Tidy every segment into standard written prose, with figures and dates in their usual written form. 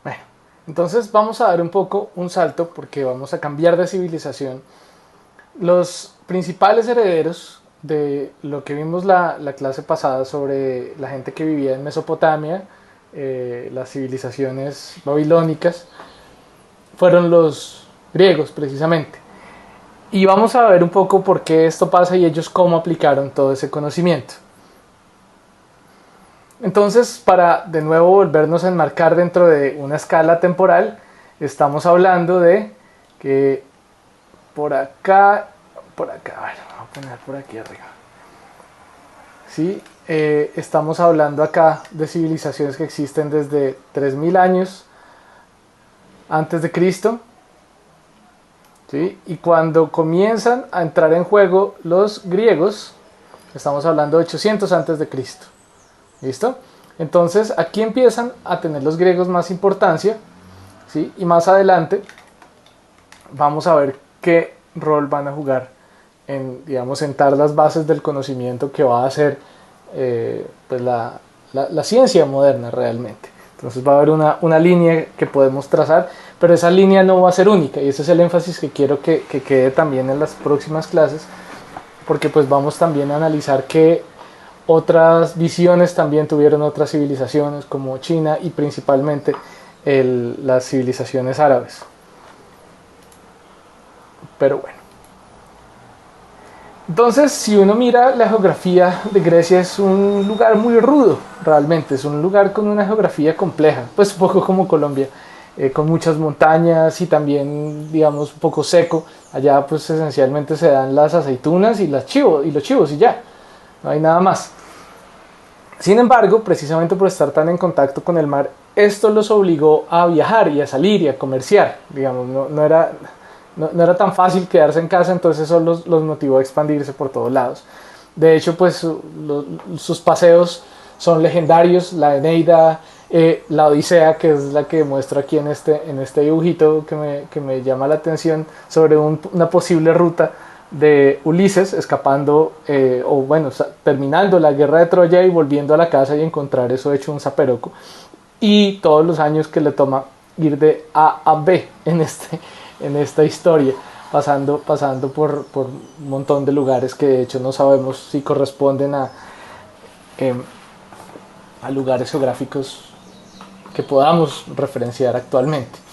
Bueno, entonces vamos a dar un poco un salto porque vamos a cambiar de civilización. Los principales herederos de lo que vimos la clase pasada sobre la gente que vivía en Mesopotamia, las civilizaciones babilónicas, fueron los griegos precisamente. Y vamos a ver un poco por qué esto pasa y ellos cómo aplicaron todo ese conocimiento. Entonces, para de nuevo volvernos a enmarcar dentro de una escala temporal, estamos hablando de que por acá, bueno, vamos a poner por aquí arriba. ¿Sí? Estamos hablando acá de civilizaciones que existen desde 3000 años antes de Cristo. ¿Sí? Y cuando comienzan a entrar en juego los griegos, estamos hablando de 800 antes de Cristo. ¿Listo? Entonces aquí empiezan a tener los griegos más importancia, ¿sí? Y más adelante vamos a ver qué rol van a jugar en, digamos, sentar las bases del conocimiento que va a ser pues la ciencia moderna realmente. Entonces va a haber una línea que podemos trazar, pero esa línea no va a ser única y ese es el énfasis que quiero que quede también en las próximas clases, porque pues vamos también a analizar qué otras visiones también tuvieron otras civilizaciones como China y principalmente las civilizaciones árabes. Pero bueno. Entonces, si uno mira la geografía de Grecia, es un lugar muy rudo, realmente. Es un lugar con una geografía compleja, pues un poco como Colombia, con muchas montañas y también, digamos, un poco seco. Allá, pues esencialmente se dan las aceitunas y los chivos y ya, no hay nada más. Sin embargo, precisamente por estar tan en contacto con el mar, esto los obligó a viajar y a salir y a comerciar. Digamos, no era tan fácil quedarse en casa, entonces eso los motivó a expandirse por todos lados. De hecho, pues sus paseos son legendarios, la Eneida, la Odisea, que es la que muestro aquí en este dibujito que me llama la atención sobre una posible ruta de Ulises escapando, o bueno, terminando la guerra de Troya y volviendo a la casa y encontrar eso hecho un zaperoco. Y todos los años que le toma ir de A a B en esta historia, pasando por un montón de lugares que de hecho no sabemos si corresponden eh, a lugares geográficos que podamos referenciar actualmente.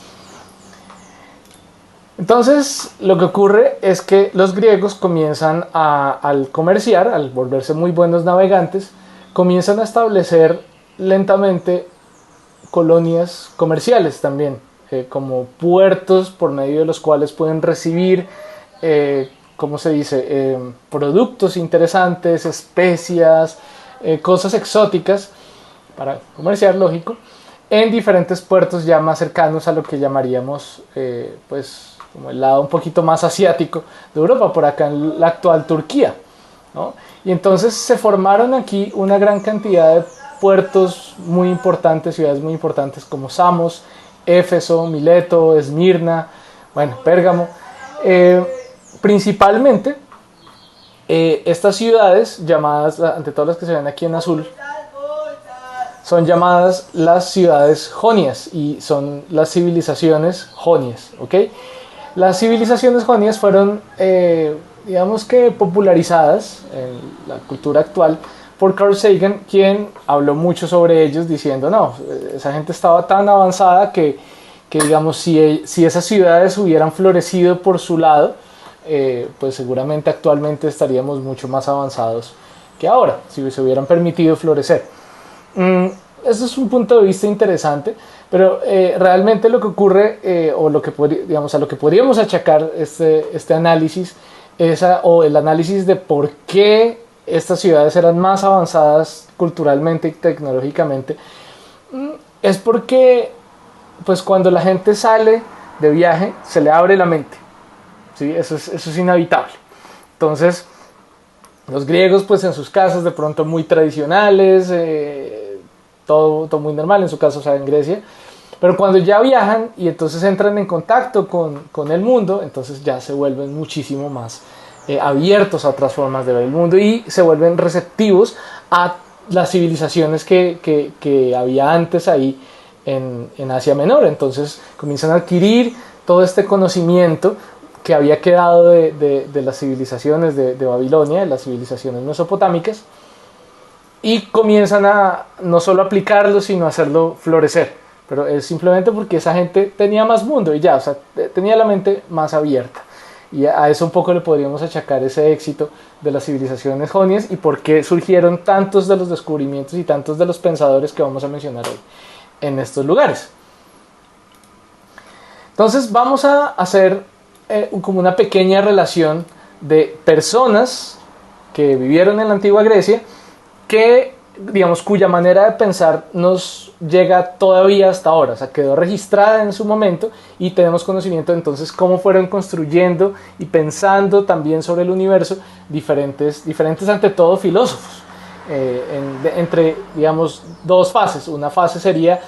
Entonces, lo que ocurre es que los griegos comienzan al comerciar, al volverse muy buenos navegantes, comienzan a establecer lentamente colonias comerciales también, como puertos por medio de los cuales pueden recibir, ¿cómo se dice?, productos interesantes, especias, cosas exóticas para comerciar, lógico, en diferentes puertos ya más cercanos a lo que llamaríamos, pues, como el lado un poquito más asiático de Europa, por acá en la actual Turquía, ¿no? Y entonces se formaron aquí una gran cantidad de puertos muy importantes, ciudades muy importantes como Samos, Éfeso, Mileto, Esmirna, bueno, Pérgamo. Principalmente estas ciudades, llamadas, ante todas las que se ven aquí en azul, son llamadas las ciudades jonias y son las civilizaciones jonias, ¿ok? Las civilizaciones jonias fueron, digamos que popularizadas en la cultura actual por Carl Sagan, quien habló mucho sobre ellos diciendo, no, esa gente estaba tan avanzada que digamos, si esas ciudades hubieran florecido por su lado, pues seguramente actualmente estaríamos mucho más avanzados que ahora, si se hubieran permitido florecer. Eso es un punto de vista interesante, pero realmente lo que ocurre, o lo que digamos, a lo que podríamos achacar este análisis, o el análisis de por qué estas ciudades eran más avanzadas culturalmente y tecnológicamente, es porque pues cuando la gente sale de viaje se le abre la mente, ¿sí? Eso es inevitable. Entonces los griegos pues en sus casas de pronto muy tradicionales, todo muy normal en su caso, o sea, en Grecia, pero cuando ya viajan y entonces entran en contacto con el mundo, entonces ya se vuelven muchísimo más abiertos a otras formas de ver el mundo y se vuelven receptivos a las civilizaciones que había antes ahí, en Asia Menor. Entonces comienzan a adquirir todo este conocimiento que había quedado de las civilizaciones de Babilonia, de las civilizaciones mesopotámicas, y comienzan a no solo aplicarlo, sino a hacerlo florecer. Pero es simplemente porque esa gente tenía más mundo y ya, o sea, tenía la mente más abierta. Y a eso un poco le podríamos achacar ese éxito de las civilizaciones jonias y por qué surgieron tantos de los descubrimientos y tantos de los pensadores que vamos a mencionar hoy en estos lugares. Entonces vamos a hacer como una pequeña relación de personas que vivieron en la antigua Grecia, que, digamos, cuya manera de pensar nos llega todavía hasta ahora, o sea, quedó registrada en su momento y tenemos conocimiento de entonces cómo fueron construyendo y pensando también sobre el universo diferentes ante todo filósofos, entre, digamos, dos fases. Una fase sería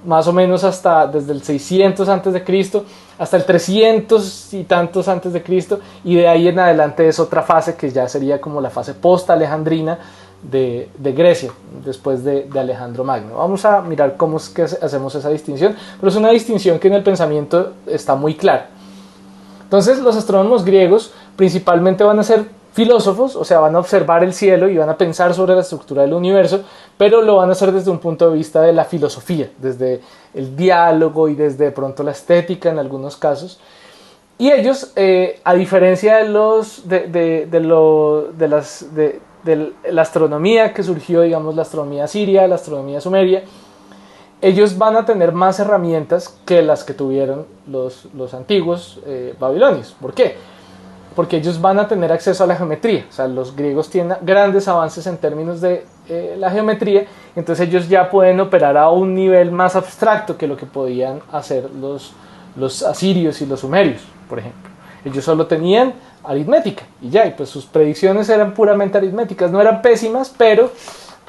más o menos hasta desde el 600 antes de Cristo hasta el 300 y tantos antes de Cristo, y de ahí en adelante es otra fase que ya sería como la fase post-alejandrina de Grecia, después de Alejandro Magno. Vamos a mirar cómo es que hacemos esa distinción, pero es una distinción que en el pensamiento está muy clara. Entonces los astrónomos griegos principalmente van a ser filósofos, o sea, van a observar el cielo y van a pensar sobre la estructura del universo, pero lo van a hacer desde un punto de vista de la filosofía, desde el diálogo y desde de pronto la estética en algunos casos. Y ellos, a diferencia de la astronomía que surgió, digamos, la astronomía siria, la astronomía sumeria, ellos van a tener más herramientas que las que tuvieron los antiguos babilonios. ¿Por qué? Porque ellos van a tener acceso a la geometría. O sea, los griegos tienen grandes avances en términos de la geometría, entonces ellos ya pueden operar a un nivel más abstracto que lo que podían hacer los asirios y los sumerios, por ejemplo. Ellos solo tenían aritmética y ya, y pues sus predicciones eran puramente aritméticas. No eran pésimas, pero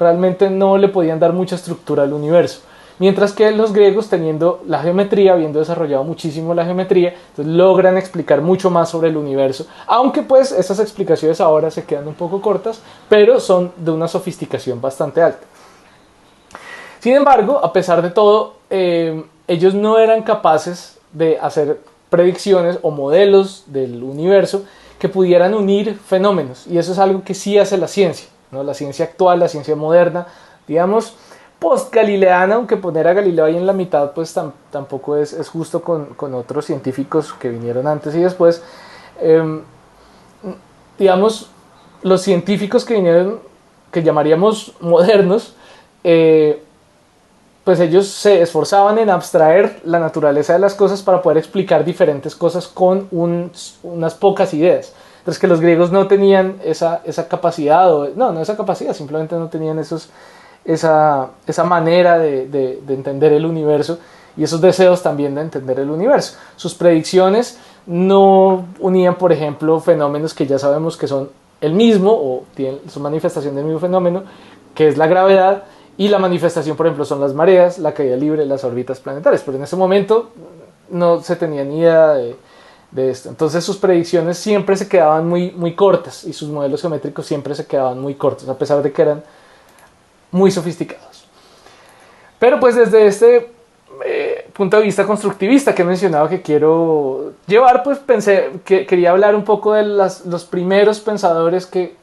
realmente no le podían dar mucha estructura al universo. Mientras que los griegos, teniendo la geometría, habiendo desarrollado muchísimo la geometría, entonces logran explicar mucho más sobre el universo, aunque pues esas explicaciones ahora se quedan un poco cortas, pero son de una sofisticación bastante alta. Sin embargo, a pesar de todo, ellos no eran capaces de hacer predicciones o modelos del universo que pudieran unir fenómenos, y eso es algo que sí hace la ciencia, ¿no? La ciencia actual, la ciencia moderna, digamos, post-galileana, aunque poner a Galileo ahí en la mitad pues tampoco es justo con otros científicos que vinieron antes y después. Digamos, los científicos que vinieron, que llamaríamos modernos, pues ellos se esforzaban en abstraer la naturaleza de las cosas para poder explicar diferentes cosas con unas pocas ideas. Entonces que los griegos no tenían esa capacidad, no esa capacidad, simplemente no tenían esa manera de entender el universo y esos deseos también de entender el universo. Sus predicciones no unían, por ejemplo, fenómenos que ya sabemos que son el mismo o tienen su manifestación del mismo fenómeno, que es la gravedad, y la manifestación, por ejemplo, son las mareas, la caída libre, las órbitas planetarias, pero en ese momento no se tenía ni idea de esto. Entonces sus predicciones siempre se quedaban muy cortas y sus modelos geométricos siempre se quedaban muy cortos, a pesar de que eran muy sofisticados. Pero pues desde este punto de vista constructivista que he mencionado que quiero llevar, pues pensé que quería hablar un poco de los primeros pensadores que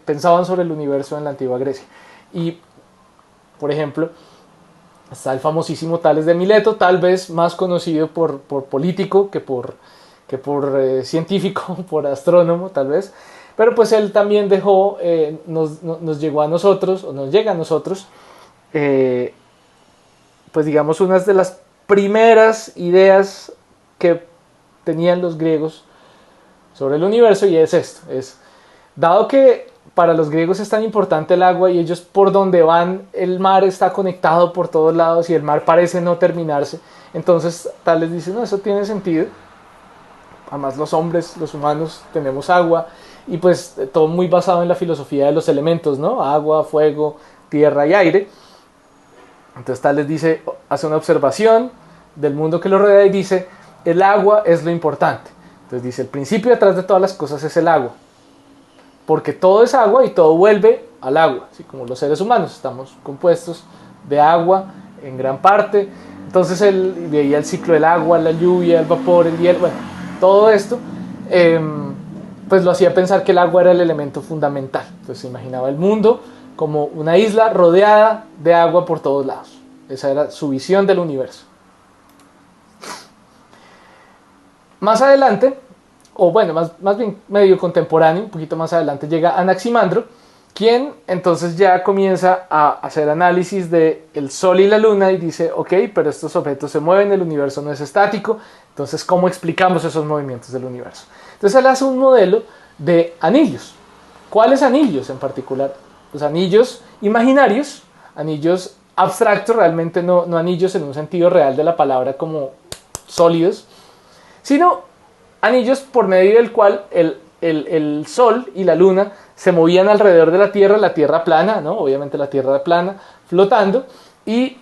pensaban sobre el universo en la antigua Grecia. Y, por ejemplo, está el famosísimo Tales de Mileto, tal vez más conocido por político que por científico, por astrónomo tal vez. Pero pues él también dejó, nos llegó a nosotros, o nos llega a nosotros, pues digamos, unas de las primeras ideas que tenían los griegos sobre el universo, y es esto, dado que para los griegos es tan importante el agua y ellos por donde van el mar está conectado por todos lados y el mar parece no terminarse, entonces Tales dice, no, eso tiene sentido, además los hombres, los humanos tenemos agua, y pues todo muy basado en la filosofía de los elementos, ¿no? Agua, fuego, tierra y aire. Entonces Tales dice, hace una observación del mundo que lo rodea y dice, el agua es lo importante. Entonces dice, el principio detrás de todas las cosas es el agua, porque todo es agua y todo vuelve al agua, así como los seres humanos estamos compuestos de agua, en gran parte. Entonces él veía el ciclo del agua, la lluvia, el vapor, el hielo, bueno, todo esto pues lo hacía pensar que el agua era el elemento fundamental. Entonces se imaginaba el mundo como una isla rodeada de agua por todos lados. Esa era su visión del universo. Más adelante, o bueno, más bien medio contemporáneo, un poquito más adelante, llega Anaximandro, quien entonces ya comienza a hacer análisis del Sol y la Luna y dice, ok, pero estos objetos se mueven, el universo no es estático, entonces ¿cómo explicamos esos movimientos del universo? Entonces él hace un modelo de anillos. ¿Cuáles anillos en particular? Los anillos imaginarios, anillos abstractos, realmente no anillos en un sentido real de la palabra como sólidos, sino anillos por medio del cual el Sol y la Luna se movían alrededor de la Tierra plana, ¿no? Obviamente la Tierra plana, flotando, y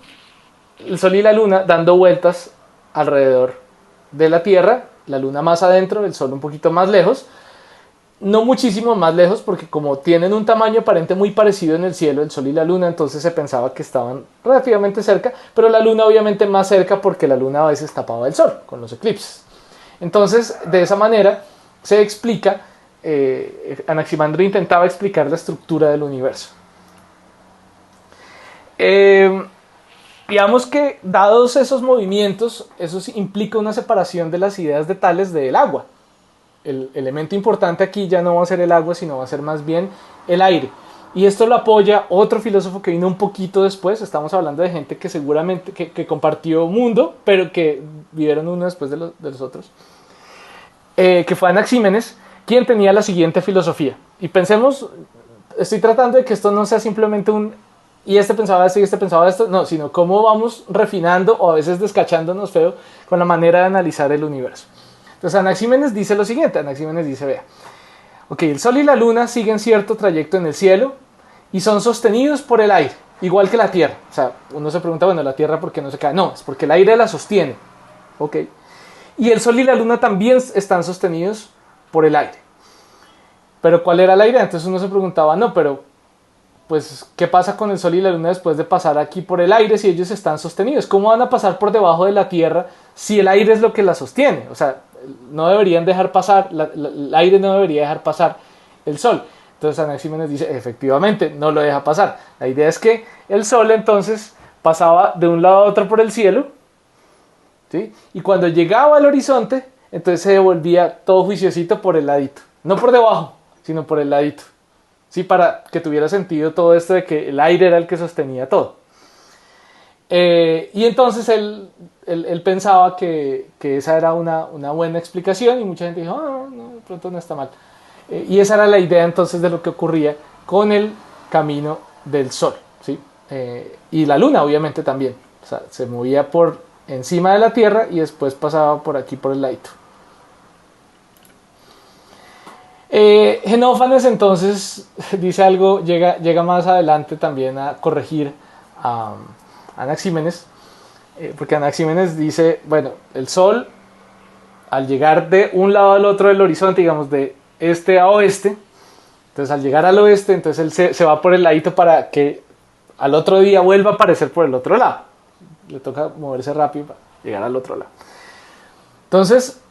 el Sol y la Luna dando vueltas alrededor de la Tierra, la Luna más adentro, el Sol un poquito más lejos, no muchísimo más lejos, porque como tienen un tamaño aparente muy parecido en el cielo, el Sol y la Luna, entonces se pensaba que estaban relativamente cerca, pero la Luna obviamente más cerca porque la Luna a veces tapaba el Sol con los eclipses. Entonces, de esa manera se explica, Anaximandro intentaba explicar la estructura del universo. Digamos que dados esos movimientos, eso implica una separación de las ideas de Tales del agua. El elemento importante aquí ya no va a ser el agua, sino va a ser más bien el aire. Y esto lo apoya otro filósofo que vino un poquito después. Estamos hablando de gente que seguramente que compartió mundo, pero que vivieron uno después de los otros. Que fue Anaxímenes, quien tenía la siguiente filosofía. Y pensemos, estoy tratando de que esto no sea simplemente y este pensaba esto y este pensaba esto, no, sino cómo vamos refinando o a veces descachándonos feo con la manera de analizar el universo. Entonces Anaxímenes dice lo siguiente, Anaxímenes dice, vea, ok, el Sol y la Luna siguen cierto trayecto en el cielo y son sostenidos por el aire, igual que la Tierra. O sea, uno se pregunta, bueno, la Tierra ¿por qué no se cae? No, es porque el aire la sostiene, ok. Y el Sol y la Luna también están sostenidos por el aire. Pero ¿cuál era el aire? Entonces uno se preguntaba, no, pero pues ¿qué pasa con el Sol y la Luna después de pasar aquí por el aire si ellos están sostenidos? ¿Cómo van a pasar por debajo de la Tierra si el aire es lo que la sostiene? O sea, no deberían dejar pasar, el aire no debería dejar pasar el Sol. Entonces Anaxímenes dice, efectivamente, no lo deja pasar. La idea es que el Sol entonces pasaba de un lado a otro por el cielo, ¿sí? Y cuando llegaba al horizonte, entonces se devolvía todo juiciosito por el ladito. No por debajo, sino por el ladito. ¿Sí? Para que tuviera sentido todo esto de que el aire era el que sostenía todo. Y entonces él pensaba que esa era una buena explicación y mucha gente dijo, no, de pronto no está mal. Y esa era la idea entonces de lo que ocurría con el camino del Sol, ¿sí? Y la Luna obviamente también. O sea, se movía por encima de la Tierra y después pasaba por aquí por el ladito. Genófanes entonces dice algo, llega más adelante también a corregir a Anaxímenes, porque Anaxímenes dice, bueno, el Sol al llegar de un lado al otro del horizonte, digamos de este a oeste, entonces al llegar al oeste, entonces él se va por el ladito para que al otro día vuelva a aparecer por el otro lado. Le toca moverse rápido para llegar al otro lado. Entonces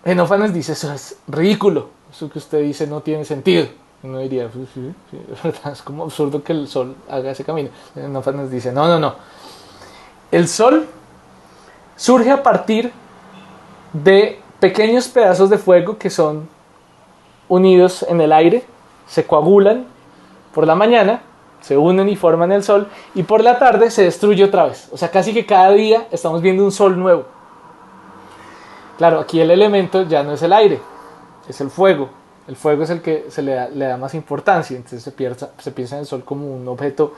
Genófanes dice, eso es ridículo, eso que usted dice no tiene sentido. Uno diría, sí, es como absurdo que el Sol haga ese camino. Genófanes dice, no. El Sol surge a partir de pequeños pedazos de fuego que son unidos en el aire, se coagulan por la mañana, se unen y forman el Sol, y por la tarde se destruye otra vez. O sea, casi que cada día estamos viendo un Sol nuevo. Claro, aquí el elemento ya no es el aire, es el fuego. El fuego es el que le da más importancia, entonces se piensa en el Sol como un objeto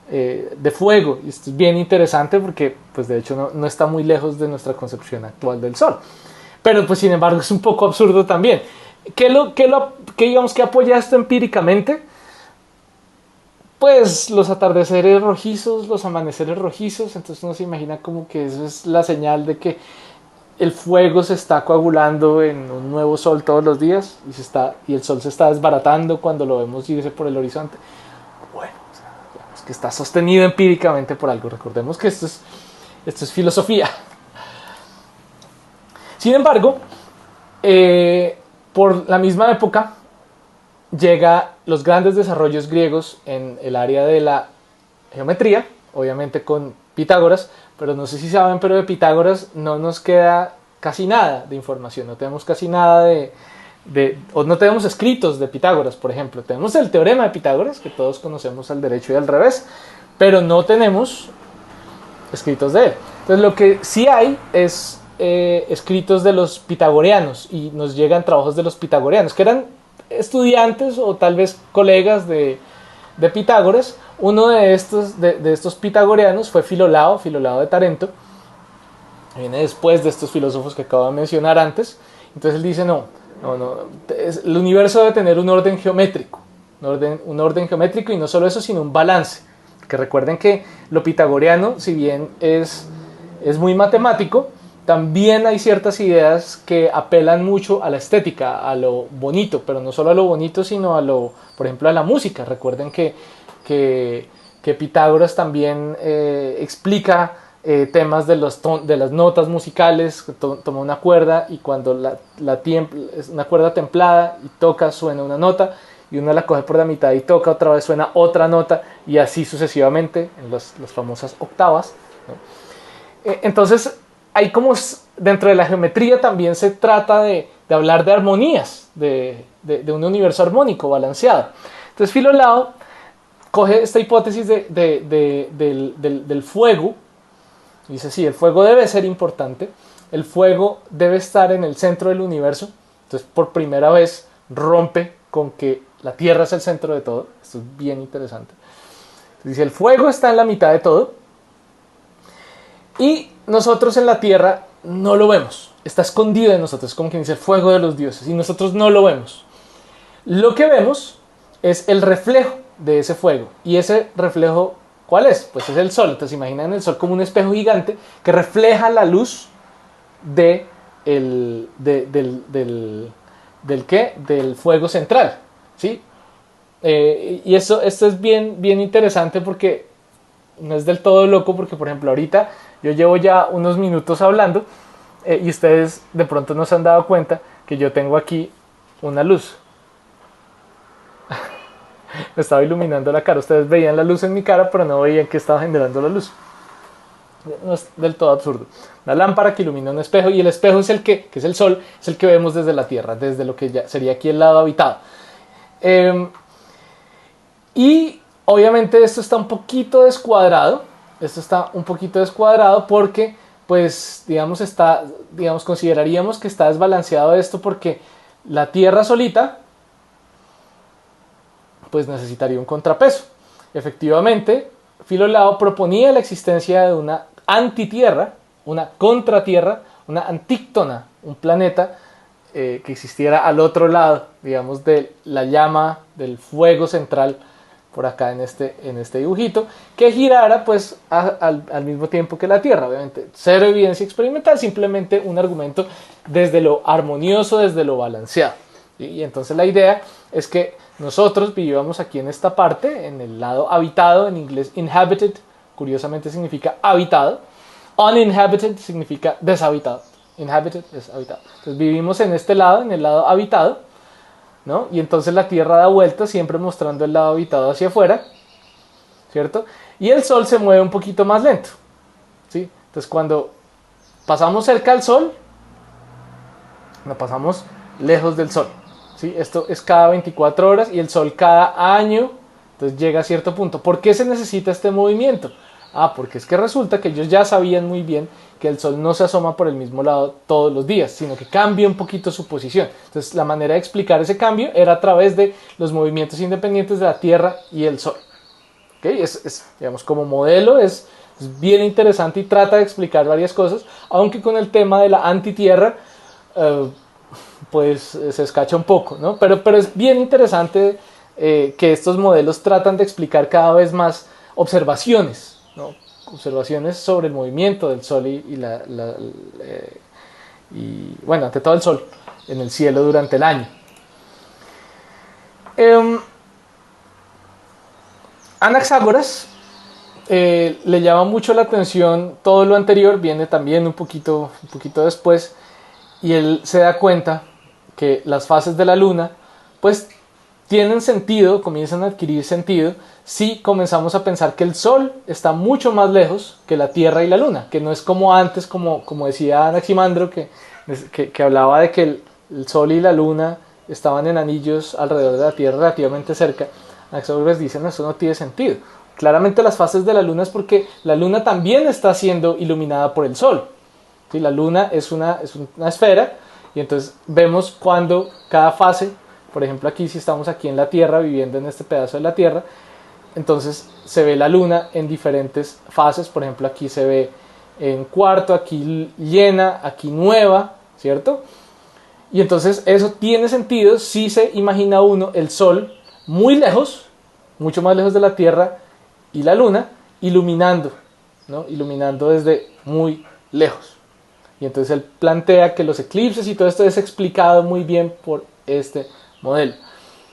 de fuego. Y esto es bien interesante porque pues de hecho no está muy lejos de nuestra concepción actual del Sol. Pero pues sin embargo es un poco absurdo también. ¿Qué digamos que apoya esto empíricamente? Pues los atardeceres rojizos, los amaneceres rojizos. Entonces uno se imagina como que eso es la señal de que el fuego se está coagulando en un nuevo sol todos los días y el sol se está desbaratando cuando lo vemos irse por el horizonte. Bueno, o sea, digamos que está sostenido empíricamente por algo. Recordemos que esto es filosofía. Sin embargo, por la misma época llega los grandes desarrollos griegos en el área de la geometría, obviamente con Pitágoras, pero no sé si saben, pero de Pitágoras no nos queda casi nada de información, no tenemos casi nada o no tenemos escritos de Pitágoras, por ejemplo. Tenemos el teorema de Pitágoras, que todos conocemos al derecho y al revés, pero no tenemos escritos de él. Entonces lo que sí hay es escritos de los pitagorianos, y nos llegan trabajos de los pitagorianos, que eran estudiantes o tal vez colegas de Pitágoras. Uno de estos pitagorianos fue Filolao de Tarento, viene después de estos filósofos que acabo de mencionar antes. Entonces él dice, no, el universo debe tener un orden geométrico, un orden geométrico, y no solo eso, sino un balance. Que recuerden que lo pitagoriano, si bien es muy matemático, también hay ciertas ideas que apelan mucho a la estética, a lo bonito, pero no solo a lo bonito, sino por ejemplo, a la música. Recuerden que Pitágoras también explica temas de las notas musicales. Toma una cuerda, y cuando es una cuerda templada y toca, suena una nota, y uno la coge por la mitad y toca otra vez, suena otra nota, y así sucesivamente en las famosas octavas, ¿no? Entonces hay como dentro de la geometría también se trata de hablar de armonías, de un universo armónico, balanceado. Entonces Filolao coge esta hipótesis del fuego. Dice, sí, el fuego debe ser importante, el fuego debe estar en el centro del universo. Entonces por primera vez rompe con que la Tierra es el centro de todo. Esto es bien interesante. Dice, el fuego está en la mitad de todo, y nosotros en la Tierra no lo vemos, está escondido en nosotros, como quien dice el fuego de los dioses, y nosotros no lo vemos. Lo que vemos es el reflejo de ese fuego, y ese reflejo, ¿cuál es? Pues es el sol. Entonces imaginan el sol como un espejo gigante que refleja la luz del fuego central, ¿sí? Y esto es bien interesante, porque no es del todo loco, porque por ejemplo ahorita yo llevo ya unos minutos hablando, y ustedes de pronto no se han dado cuenta que yo tengo aquí una luz. Me estaba iluminando la cara. Ustedes veían la luz en mi cara, pero no veían que estaba generando la luz. No es del todo absurdo. Una lámpara que ilumina un espejo, y el espejo es que es el sol, es el que vemos desde la Tierra, desde lo que ya sería aquí el lado habitado. Y obviamente esto está un poquito descuadrado. Porque, pues, digamos, consideraríamos que está desbalanceado esto, porque la Tierra solita, pues necesitaría un contrapeso. Efectivamente, Filolao proponía la existencia de una antitierra, una contratierra, una antíctona, un planeta que existiera al otro lado, digamos, de la llama del fuego central, por acá en este dibujito, que girara pues al mismo tiempo que la Tierra. Obviamente cero evidencia experimental, simplemente un argumento desde lo armonioso, desde lo balanceado. Y entonces la idea es que nosotros vivamos aquí en esta parte, en el lado habitado. En inglés inhabited curiosamente significa habitado, uninhabited significa deshabitado, inhabited es habitado. Entonces vivimos en este lado, en el lado habitado, ¿no? Y entonces la Tierra da vuelta, siempre mostrando el lado habitado hacia afuera, ¿cierto? Y el Sol se mueve un poquito más lento, ¿sí? Entonces cuando pasamos cerca al Sol, no pasamos lejos del Sol, ¿sí? Esto es cada 24 horas, y el Sol cada año, entonces llega a cierto punto. ¿Por qué se necesita este movimiento? Porque es que resulta que ellos ya sabían muy bien que el Sol no se asoma por el mismo lado todos los días, sino que cambia un poquito su posición. Entonces la manera de explicar ese cambio era a través de los movimientos independientes de la Tierra y el Sol. ¿Okay? Digamos, como modelo es bien interesante, y trata de explicar varias cosas, aunque con el tema de la antitierra pues se escacha un poco, ¿no? Pero es bien interesante que estos modelos tratan de explicar cada vez más observaciones, ¿no? Observaciones sobre el movimiento del Sol y bueno, ante todo el Sol en el cielo durante el año. Anaxágoras le llama mucho la atención todo lo anterior, viene también un poquito después, y él se da cuenta que las fases de la luna pues tienen sentido, comienzan a adquirir sentido si comenzamos a pensar que el Sol está mucho más lejos que la Tierra y la Luna, que no es como antes, como decía Anaximandro, que hablaba de que el Sol y la Luna estaban en anillos alrededor de la Tierra relativamente cerca. Anaximandro dice, no, eso no tiene sentido. Claramente las fases de la Luna es porque la Luna también está siendo iluminada por el Sol. ¿Sí? La Luna es una esfera, y entonces vemos cuando cada fase, por ejemplo aquí si estamos aquí en la Tierra, viviendo en este pedazo de la Tierra, entonces se ve la Luna en diferentes fases. Por ejemplo aquí se ve en cuarto, aquí llena, aquí nueva, ¿cierto? Y entonces eso tiene sentido si se imagina uno el Sol muy lejos, mucho más lejos de la Tierra, y la Luna iluminando, ¿no? Iluminando desde muy lejos. Y entonces él plantea que los eclipses y todo esto es explicado muy bien por este modelo.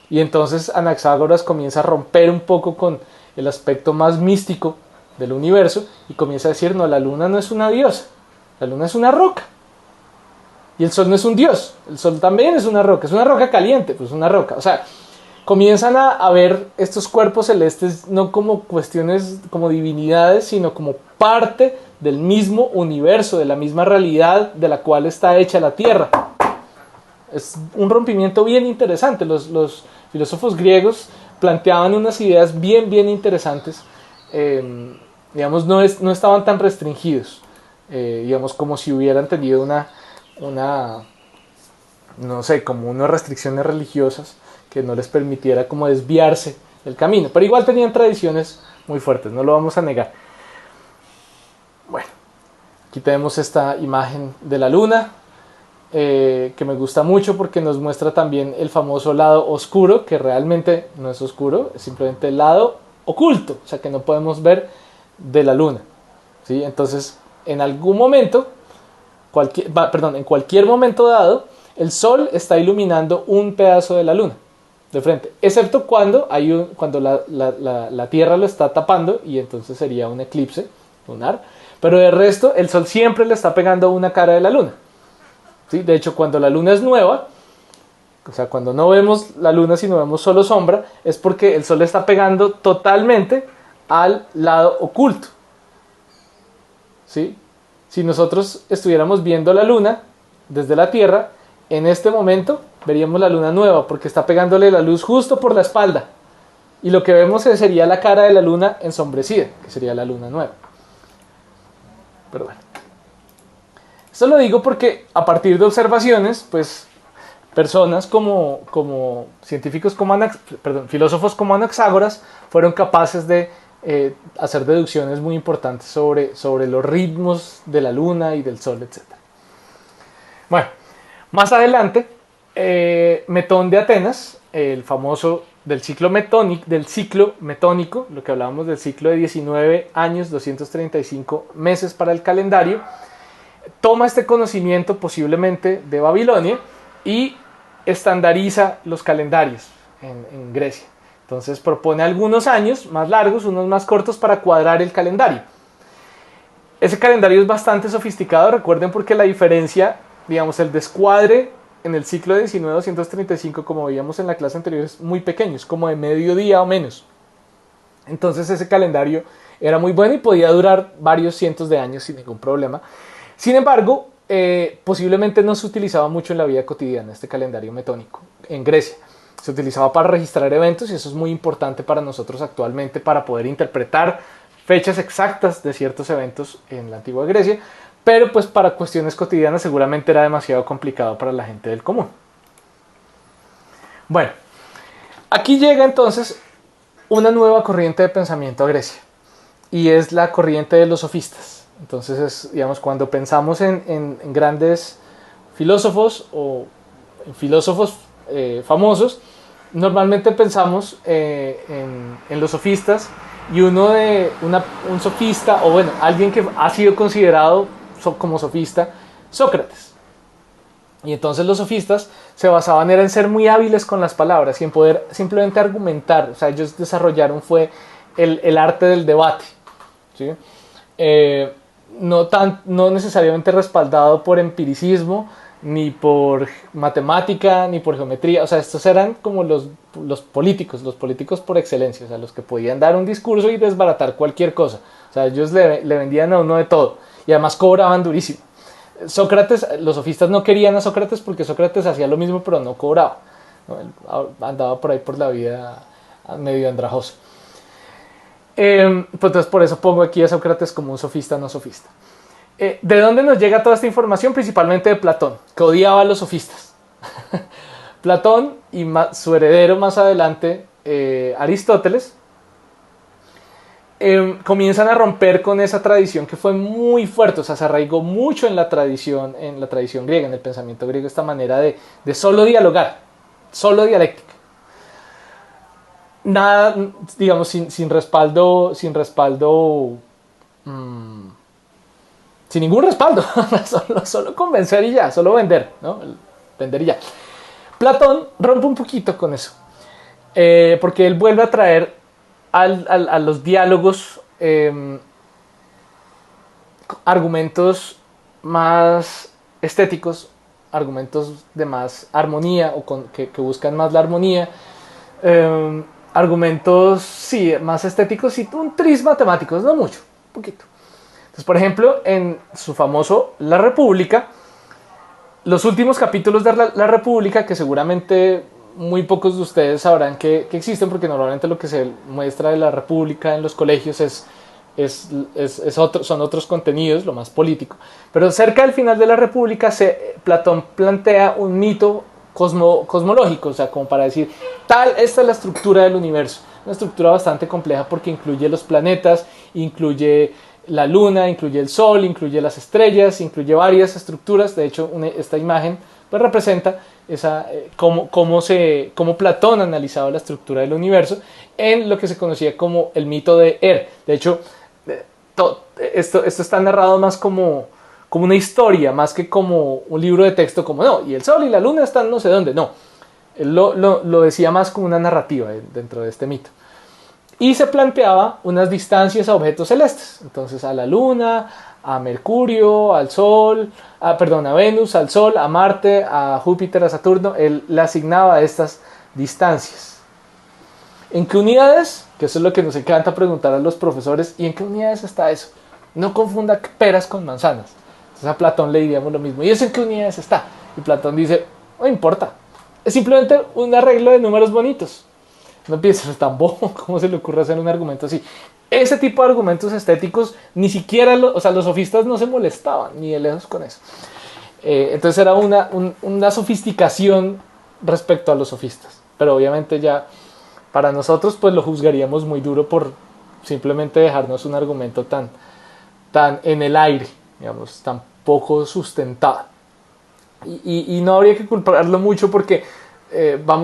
Y entonces Anaxágoras comienza a romper un poco con el aspecto más místico del universo y comienza a decir, no, la Luna no es una diosa, la Luna es una roca. Y el Sol no es un dios, el Sol también es una roca caliente, pues una roca. O sea, comienzan a ver estos cuerpos celestes no como cuestiones, como divinidades, sino como parte del mismo universo, de la misma realidad de la cual está hecha la Tierra. Es un rompimiento bien interesante. Los filósofos griegos planteaban unas ideas bien interesantes. Digamos, no estaban tan restringidos, digamos, como si hubieran tenido no sé, como unas restricciones religiosas que no les permitiera como desviarse del camino, pero igual tenían tradiciones muy fuertes, no lo vamos a negar. Bueno, aquí tenemos esta imagen de la luna, que me gusta mucho porque nos muestra también el famoso lado oscuro, que realmente no es oscuro, es simplemente el lado oculto, o sea que no podemos ver de la luna, ¿sí? Entonces en algún momento, en cualquier momento dado, el Sol está iluminando un pedazo de la luna de frente, excepto cuando la Tierra lo está tapando, y entonces sería un eclipse lunar, pero de resto el Sol siempre le está pegando una cara de la luna, ¿sí? De hecho, cuando la luna es nueva, o sea, cuando no vemos la luna sino vemos solo sombra, es porque el Sol le está pegando totalmente al lado oculto, ¿sí? Si nosotros estuviéramos viendo la luna desde la Tierra, en este momento veríamos la luna nueva porque está pegándole la luz justo por la espalda, y lo que vemos sería la cara de la luna ensombrecida, que sería la luna nueva. Pero bueno, esto lo digo porque a partir de observaciones, pues personas como científicos filósofos como Anaxágoras fueron capaces de hacer deducciones muy importantes sobre los ritmos de la luna y del Sol, etc. Bueno, más adelante, Metón de Atenas, el famoso del ciclo metónico, lo que hablábamos del ciclo de 19 años, 235 meses para el calendario, toma este conocimiento posiblemente de Babilonia y estandariza los calendarios en Grecia. Entonces propone algunos años más largos, unos más cortos, para cuadrar el calendario. Ese calendario es bastante sofisticado, recuerden, porque la diferencia, digamos, el descuadre en el ciclo de 19-235, como veíamos en la clase anterior, es muy pequeño, es como de medio día o menos. Entonces ese calendario era muy bueno y podía durar varios cientos de años sin ningún problema. Sin embargo, posiblemente no se utilizaba mucho en la vida cotidiana este calendario metónico en Grecia. Se utilizaba para registrar eventos, y eso es muy importante para nosotros actualmente para poder interpretar fechas exactas de ciertos eventos en la antigua Grecia, pero pues para cuestiones cotidianas seguramente era demasiado complicado para la gente del común. Bueno, aquí llega entonces una nueva corriente de pensamiento a Grecia, y es la corriente de los sofistas. Entonces, digamos, cuando pensamos en grandes filósofos o en filósofos famosos, normalmente pensamos en los sofistas, y un sofista, o bueno, alguien que ha sido considerado como sofista, Sócrates. Y entonces los sofistas se basaban en ser muy hábiles con las palabras y en poder simplemente argumentar. O sea, ellos desarrollaron el arte del debate, ¿sí? No necesariamente respaldado por empiricismo, ni por matemática, ni por geometría. O sea, estos eran como los políticos por excelencia, o sea, los que podían dar un discurso y desbaratar cualquier cosa. O sea, ellos le vendían a uno de todo y además cobraban durísimo. Sócrates, los sofistas no querían a Sócrates porque Sócrates hacía lo mismo pero no cobraba, ¿no? Él andaba por ahí por la vida medio andrajoso. Pues entonces por eso pongo aquí a Sócrates como un sofista no sofista. ¿De dónde nos llega toda esta información? Principalmente de Platón, que odiaba a los sofistas. Platón y su heredero más adelante, Aristóteles, comienzan a romper con esa tradición que fue muy fuerte, o sea, se arraigó mucho en la tradición griega, en el pensamiento griego, esta manera de solo dialogar, solo dialéctica. Nada, digamos, sin respaldo, sin ningún respaldo, solo convencer y ya, solo vender, ¿no? Vender y ya. Platón rompe un poquito con eso, porque él vuelve a traer a los diálogos argumentos más estéticos, argumentos de más armonía o que buscan más la armonía, argumentos sí, más estéticos y un tris matemáticos, no mucho, un poquito. Entonces, por ejemplo, en su famoso La República, los últimos capítulos de la República, que seguramente muy pocos de ustedes sabrán que existen, porque normalmente lo que se muestra de la República en los colegios son otros contenidos, lo más político. Pero cerca del final de la República, Platón plantea un mito cosmológico, o sea, como para decir, esta es la estructura del universo. Una estructura bastante compleja porque incluye los planetas, incluye la luna, incluye el sol, incluye las estrellas, incluye varias estructuras. De hecho, esta imagen pues representa cómo Platón analizaba la estructura del universo en lo que se conocía como el mito de De hecho, esto está narrado más como una historia, más que como un libro de texto, como no, y el sol y la luna están no sé dónde, no. Él lo decía más como una narrativa dentro de este mito. Y se planteaba unas distancias a objetos celestes. Entonces a la Luna, a Mercurio, al Sol, a Venus, al Sol, a Marte, a Júpiter, a Saturno. Él le asignaba estas distancias. ¿En qué unidades? Que eso es lo que nos encanta preguntar a los profesores. ¿Y en qué unidades está eso? No confunda peras con manzanas. Entonces a Platón le diríamos lo mismo. ¿Y eso en qué unidades está? Y Platón dice, no importa. Es simplemente un arreglo de números bonitos. No pienses, es tan bobo, ¿cómo se le ocurre hacer un argumento así? Ese tipo de argumentos estéticos, ni siquiera, los sofistas no se molestaban, ni de lejos con eso. Entonces era una sofisticación respecto a los sofistas. Pero obviamente ya, para nosotros, pues lo juzgaríamos muy duro por simplemente dejarnos un argumento tan en el aire, digamos, tan poco sustentado. Y no habría que culparlo mucho porque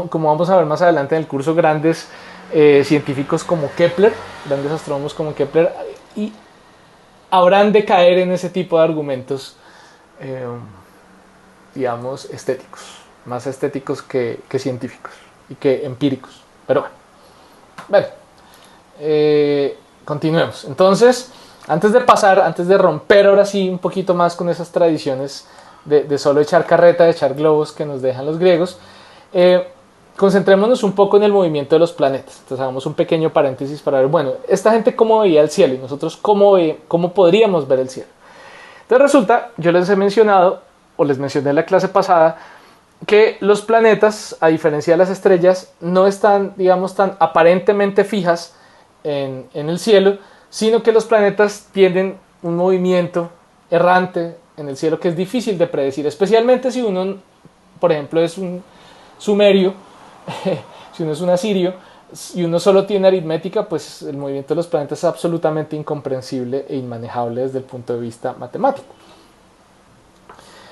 como vamos a ver más adelante en el curso, grandes científicos como Kepler, grandes astrónomos como Kepler, y habrán de caer en ese tipo de argumentos, digamos, estéticos, más estéticos que científicos y que empíricos. Pero bueno, continuemos. Entonces, antes de romper ahora sí un poquito más con esas tradiciones de solo echar carreta, de echar globos que nos dejan los griegos, concentrémonos un poco en el movimiento de los planetas. Entonces hagamos un pequeño paréntesis para ver, bueno, esta gente cómo veía el cielo y nosotros cómo podríamos ver el cielo. Entonces resulta, yo les he mencionado, o les mencioné en la clase pasada, que los planetas, a diferencia de las estrellas, no están, digamos, tan aparentemente fijas en el cielo, sino que los planetas tienen un movimiento errante en el cielo que es difícil de predecir, especialmente si uno, por ejemplo, es un sumerio, si uno es un asirio y uno solo tiene aritmética, pues el movimiento de los planetas es absolutamente incomprensible e inmanejable desde el punto de vista matemático.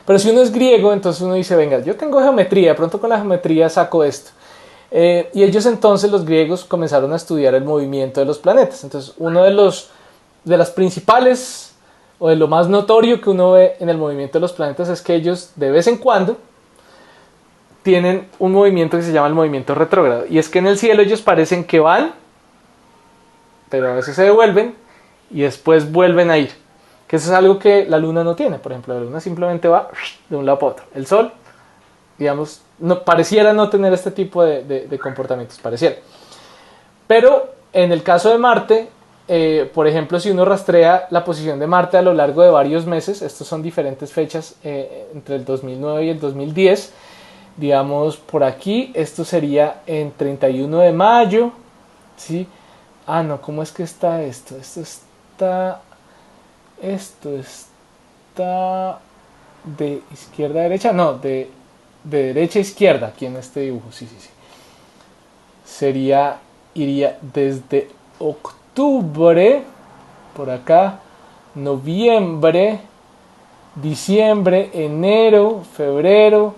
Pero si uno es griego, entonces uno dice, venga, yo tengo geometría, de pronto con la geometría saco esto. Y ellos entonces, los griegos, comenzaron a estudiar el movimiento de los planetas. Entonces uno de las principales o de lo más notorio que uno ve en el movimiento de los planetas es que ellos de vez en cuando tienen un movimiento que se llama el movimiento retrógrado. Y es que en el cielo ellos parecen que van, pero a veces se devuelven, y después vuelven a ir. Que eso es algo que la luna no tiene. Por ejemplo, la luna simplemente va de un lado para otro. El sol, digamos, no, pareciera no tener este tipo de comportamientos, pareciera. Pero en el caso de Marte, por ejemplo, si uno rastrea la posición de Marte a lo largo de varios meses, estos son diferentes fechas entre el 2009 y el 2010, digamos por aquí, esto sería en 31 de mayo, ¿sí? Ah, no, ¿cómo es que está esto? Esto está de izquierda a derecha, no, de derecha a izquierda, aquí en este dibujo, sí, sí, sí. Iría desde octubre, por acá, noviembre, diciembre, enero, febrero,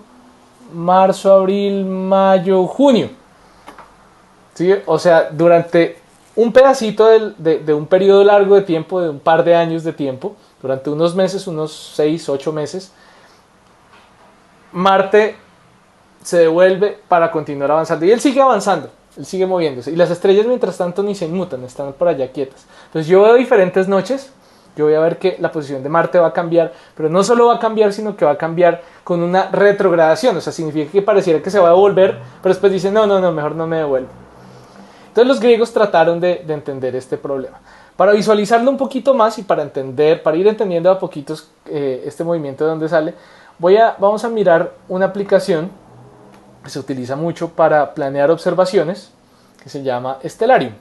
marzo, abril, mayo, junio. ¿Sí? O sea, durante un pedacito de un periodo largo de tiempo, de un par de años de tiempo, durante unos meses, unos 6, 8 meses, Marte se devuelve para continuar avanzando. Y él sigue avanzando, él sigue moviéndose. Y las estrellas mientras tanto ni se inmutan, están por allá quietas. Entonces yo veo diferentes noches, yo voy a ver que la posición de Marte va a cambiar, pero no solo va a cambiar, sino que va a cambiar con una retrogradación. O sea, significa que pareciera que se va a devolver, pero después dicen, no, mejor no me devuelvo. Entonces los griegos trataron de entender este problema. Para visualizarlo un poquito más y para ir entendiendo a poquitos este movimiento de dónde sale, vamos a mirar una aplicación que se utiliza mucho para planear observaciones, que se llama Stellarium.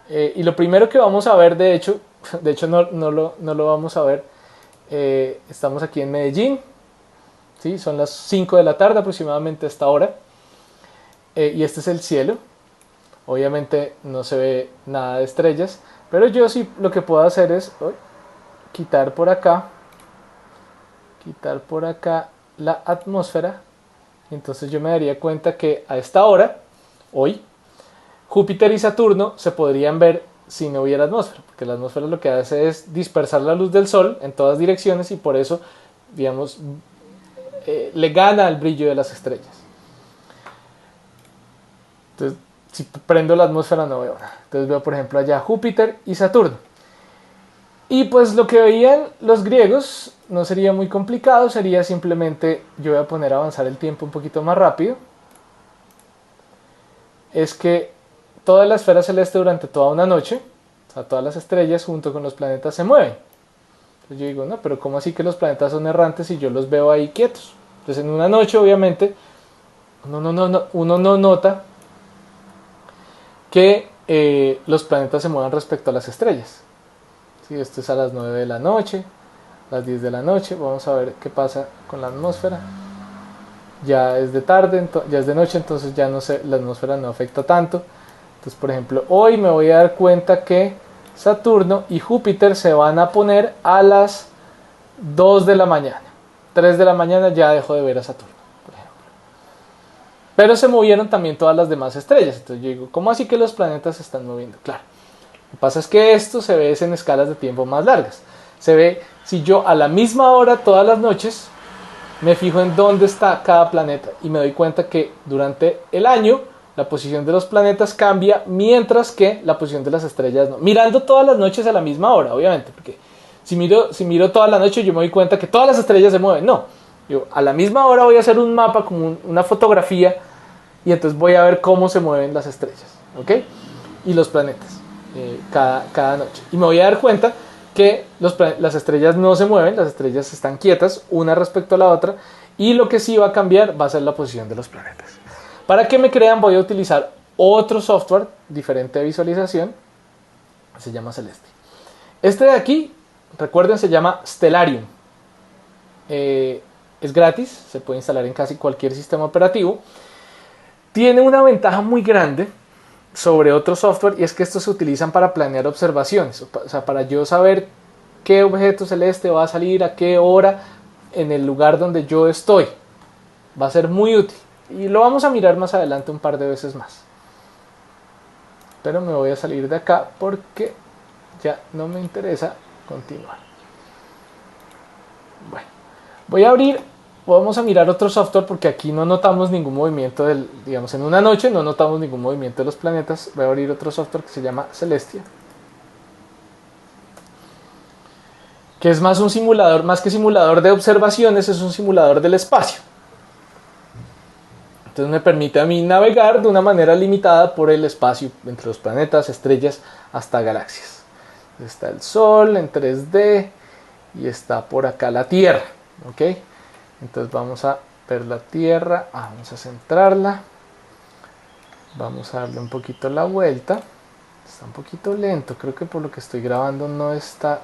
Y lo primero que vamos a ver, de hecho no lo vamos a ver, estamos aquí en Medellín, ¿sí? Son las 5 de la tarde aproximadamente a esta hora, y este es el cielo. Obviamente no se ve nada de estrellas, pero yo sí lo que puedo hacer es quitar por acá la atmósfera. Entonces yo me daría cuenta que a esta hora, hoy, Júpiter y Saturno se podrían ver si no hubiera atmósfera, porque la atmósfera lo que hace es dispersar la luz del Sol en todas direcciones y por eso, digamos, le gana el brillo de las estrellas. Entonces, si prendo la atmósfera no veo nada. Entonces veo, por ejemplo, allá Júpiter y Saturno. Y pues lo que veían los griegos no sería muy complicado, sería simplemente, yo voy a poner a avanzar el tiempo un poquito más rápido, es que toda la esfera celeste durante toda una noche, o sea, todas las estrellas junto con los planetas se mueven. Entonces yo digo, no, pero ¿cómo así que los planetas son errantes y yo los veo ahí quietos? Entonces en una noche, obviamente, uno no nota que los planetas se muevan respecto a las estrellas. ¿Sí? Esto es a las 9 de la noche, a las 10 de la noche. Vamos a ver qué pasa con la atmósfera. Ya es de tarde, ya es de noche, entonces ya no sé, la atmósfera no afecta tanto. Entonces, por ejemplo, hoy me voy a dar cuenta que Saturno y Júpiter se van a poner a las 2 de la mañana. 3 de la mañana ya dejo de ver a Saturno, por ejemplo. Pero se movieron también todas las demás estrellas. Entonces yo digo, ¿cómo así que los planetas se están moviendo? Claro. Lo que pasa es que esto se ve en escalas de tiempo más largas. Se ve si yo a la misma hora todas las noches me fijo en dónde está cada planeta y me doy cuenta que durante el año la posición de los planetas cambia mientras que la posición de las estrellas no. Mirando todas las noches a la misma hora, obviamente, porque si miro toda la noche yo me doy cuenta que todas las estrellas se mueven. No, yo a la misma hora voy a hacer un mapa como una fotografía y entonces voy a ver cómo se mueven las estrellas, ¿ok? Y los planetas. Cada noche. Y me voy a dar cuenta que las estrellas no se mueven, las estrellas están quietas una respecto a la otra y lo que sí va a cambiar va a ser la posición de los planetas. Para que me crean voy a utilizar otro software diferente de visualización, se llama Celestia. Este de aquí, recuerden, se llama Stellarium. Es gratis, se puede instalar en casi cualquier sistema operativo. Tiene una ventaja muy grande sobre otro software y es que estos se utilizan para planear observaciones, o sea, para yo saber qué objeto celeste va a salir a qué hora en el lugar donde yo estoy. Va a ser muy útil y lo vamos a mirar más adelante un par de veces más. Pero me voy a salir de acá porque ya no me interesa continuar. Bueno, vamos a mirar otro software porque aquí no notamos ningún movimiento digamos, en una noche no notamos ningún movimiento de los planetas. Voy a abrir otro software que se llama Celestia. que es más un simulador, más que simulador de observaciones, es un simulador del espacio. Entonces me permite a mí navegar de una manera limitada por el espacio, entre los planetas, estrellas, hasta galaxias. Está el Sol en 3D y está por acá la Tierra. ¿Ok? Entonces vamos a ver la Tierra, vamos a centrarla. Vamos a darle un poquito la vuelta. Está un poquito lento, creo que por lo que estoy grabando no está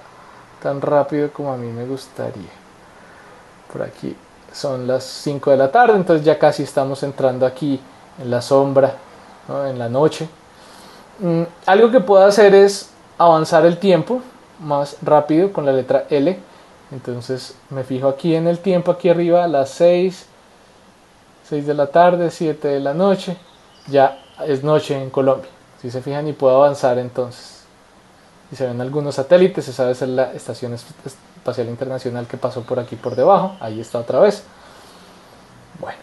tan rápido como a mí me gustaría. Por aquí son las 5 de la tarde, entonces ya casi estamos entrando aquí en la sombra, ¿no? En la noche. Algo que puedo hacer es avanzar el tiempo más rápido con la letra L. Entonces me fijo aquí en el tiempo, aquí arriba, a las 6 de la tarde, 7 de la noche. Ya es noche en Colombia. Si se fijan, y puedo avanzar entonces. Si se ven algunos satélites, esa debe ser la Estación Espacial Internacional que pasó por aquí por debajo. Ahí está otra vez. Bueno,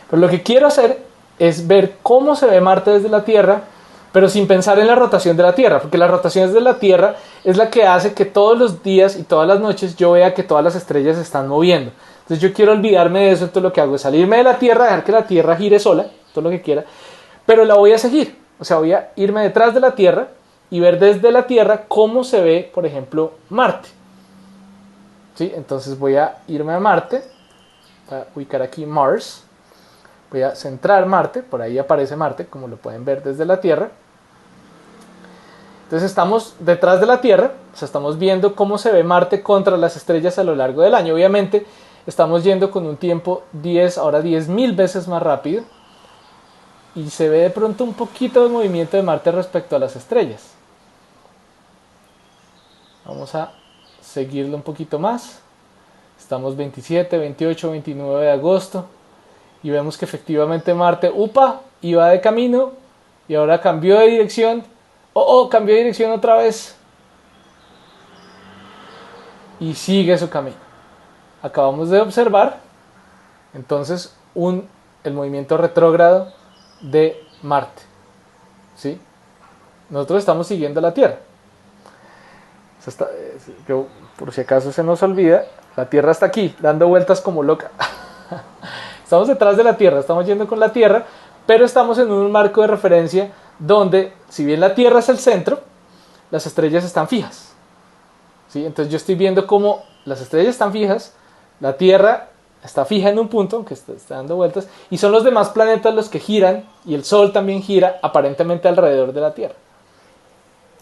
pero lo que quiero hacer es ver cómo se ve Marte desde la Tierra, pero sin pensar en la rotación de la Tierra, porque la rotación desde la Tierra es la que hace que todos los días y todas las noches yo vea que todas las estrellas se están moviendo. Entonces yo quiero olvidarme de eso, entonces lo que hago es salirme de la Tierra, dejar que la Tierra gire sola, todo lo que quiera, pero la voy a seguir. O sea, voy a irme detrás de la Tierra y ver desde la Tierra cómo se ve, por ejemplo, Marte. ¿Sí? Entonces voy a irme a Marte, voy a ubicar aquí Mars, voy a centrar Marte, por ahí aparece Marte, como lo pueden ver desde la Tierra. Entonces estamos detrás de la Tierra, o sea, estamos viendo cómo se ve Marte contra las estrellas a lo largo del año. Obviamente estamos yendo con un tiempo 10.000 veces más rápido, y se ve de pronto un poquito de movimiento de Marte respecto a las estrellas. Vamos a seguirlo un poquito más. Estamos 27, 28, 29 de agosto y vemos que efectivamente Marte, iba de camino y ahora cambió de dirección. Cambió de dirección otra vez y sigue su camino. Acabamos de observar entonces el movimiento retrógrado de Marte. ¿Sí? Nosotros estamos siguiendo la Tierra. Por si acaso se nos olvida, la Tierra está aquí, dando vueltas como loca. Estamos detrás de la Tierra, estamos yendo con la Tierra, pero estamos en un marco de referencia donde, si bien la Tierra es el centro, las estrellas están fijas. ¿Sí? Entonces yo estoy viendo cómo las estrellas están fijas, la Tierra está fija en un punto, aunque está dando vueltas, y son los demás planetas los que giran, y el Sol también gira aparentemente alrededor de la Tierra.